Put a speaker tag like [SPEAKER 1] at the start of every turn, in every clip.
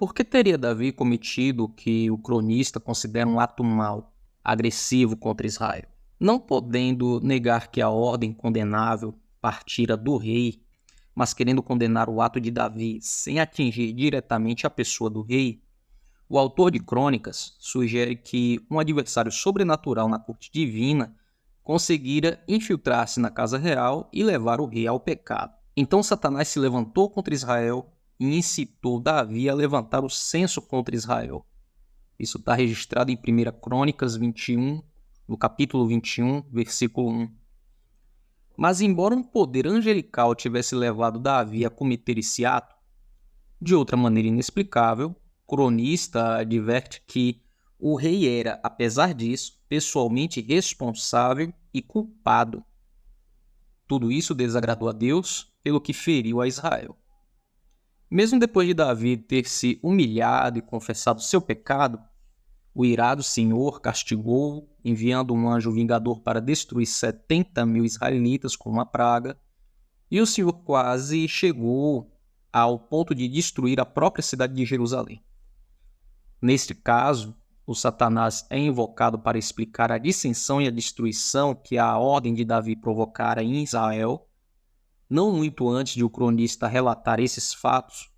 [SPEAKER 1] Por que teria Davi cometido o que o cronista considera um ato mau, agressivo contra Israel? Não podendo negar que a ordem condenável partira do rei, mas querendo condenar o ato de Davi sem atingir diretamente a pessoa do rei, o autor de Crônicas sugere que um adversário sobrenatural na corte divina conseguira infiltrar-se na casa real e levar o rei ao pecado. Então Satanás se levantou contra Israel e incitou Davi a levantar o censo contra Israel. Isso está registrado em 1 Crônicas 21, no capítulo 21, versículo 1. Mas embora um poder angelical tivesse levado Davi a cometer esse ato, de outra maneira inexplicável, o cronista adverte que o rei era, apesar disso, pessoalmente responsável e culpado. Tudo isso desagradou a Deus, pelo que feriu a Israel. Mesmo depois de Davi ter se humilhado e confessado seu pecado, o irado Senhor castigou, enviando um anjo vingador para destruir 70.000 israelitas com uma praga, e o Senhor quase chegou ao ponto de destruir a própria cidade de Jerusalém. Neste caso, o Satanás é invocado para explicar a dissensão e a destruição que a ordem de Davi provocara em Israel. Não muito antes de o cronista relatar esses fatos,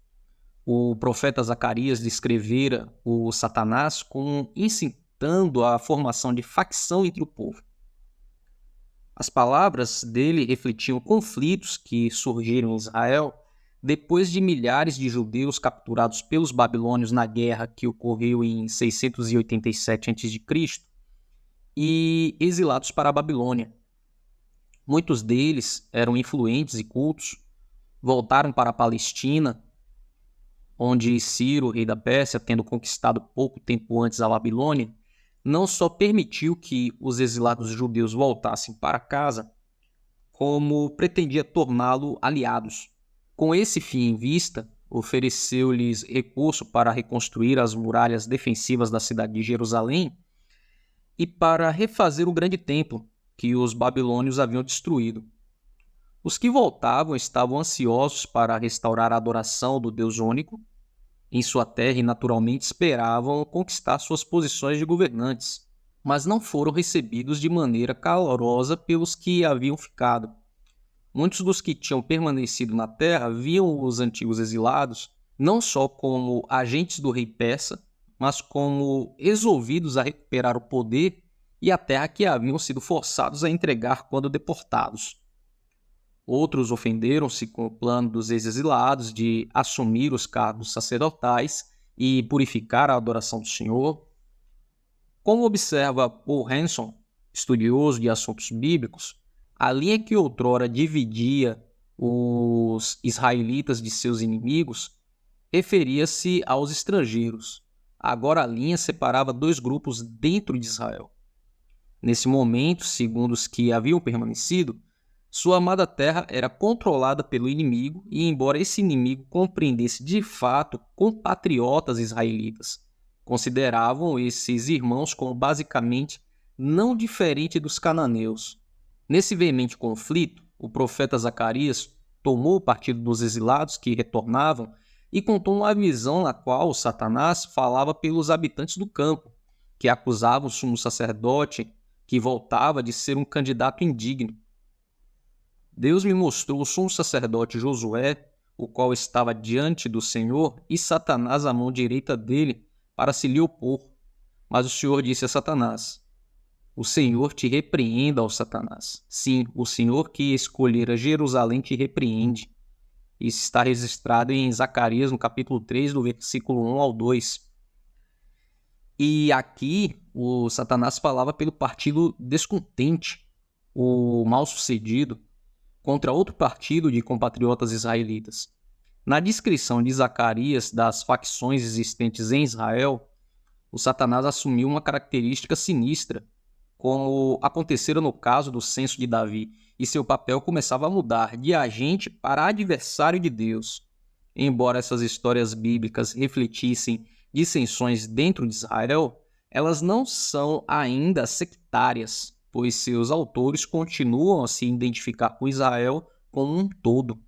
[SPEAKER 1] o profeta Zacarias descrevera o Satanás como incitando a formação de facção entre o povo. As palavras dele refletiam conflitos que surgiram em Israel depois de milhares de judeus capturados pelos babilônios na guerra que ocorreu em 687 a.C. e exilados para a Babilônia. Muitos deles eram influentes e cultos, voltaram para a Palestina, onde Ciro, rei da Pérsia, tendo conquistado pouco tempo antes a Babilônia, não só permitiu que os exilados judeus voltassem para casa, como pretendia torná-lo aliados. Com esse fim em vista, ofereceu-lhes recurso para reconstruir as muralhas defensivas da cidade de Jerusalém e para refazer o grande templo que os babilônios haviam destruído. Os que voltavam estavam ansiosos para restaurar a adoração do Deus único em sua terra e naturalmente esperavam conquistar suas posições de governantes, mas não foram recebidos de maneira calorosa pelos que haviam ficado. Muitos dos que tinham permanecido na terra viam os antigos exilados não só como agentes do rei persa, mas como exolvidos a recuperar o poder e a terra que haviam sido forçados a entregar quando deportados. Outros ofenderam-se com o plano dos ex-exilados de assumir os cargos sacerdotais e purificar a adoração do Senhor. Como observa Paul Hanson, estudioso de assuntos bíblicos, a linha que outrora dividia os israelitas de seus inimigos referia-se aos estrangeiros. Agora a linha separava dois grupos dentro de Israel. Nesse momento, segundo os que haviam permanecido, sua amada terra era controlada pelo inimigo e, embora esse inimigo compreendesse de fato compatriotas israelitas, consideravam esses irmãos como basicamente não diferente dos cananeus. Nesse veemente conflito, o profeta Zacarias tomou o partido dos exilados que retornavam e contou uma visão na qual Satanás falava pelos habitantes do campo, que acusavam o sumo sacerdote que voltava de ser um candidato indigno. Deus me mostrou o sumo sacerdote Josué, o qual estava diante do Senhor, e Satanás à mão direita dele, para se lhe opor. Mas o Senhor disse a Satanás: O Senhor te repreenda, ó Satanás. Sim, o Senhor que escolhera Jerusalém te repreende. Isso está registrado em Zacarias, no capítulo 3, do versículo 1 ao 2. E aqui o Satanás falava pelo partido descontente, o mal-sucedido, contra outro partido de compatriotas israelitas. Na descrição de Zacarias das facções existentes em Israel, o Satanás assumiu uma característica sinistra, como acontecera no caso do censo de Davi, e seu papel começava a mudar de agente para adversário de Deus. Embora essas histórias bíblicas refletissem dissensões dentro de Israel, elas não são ainda sectárias, pois seus autores continuam a se identificar com Israel como um todo.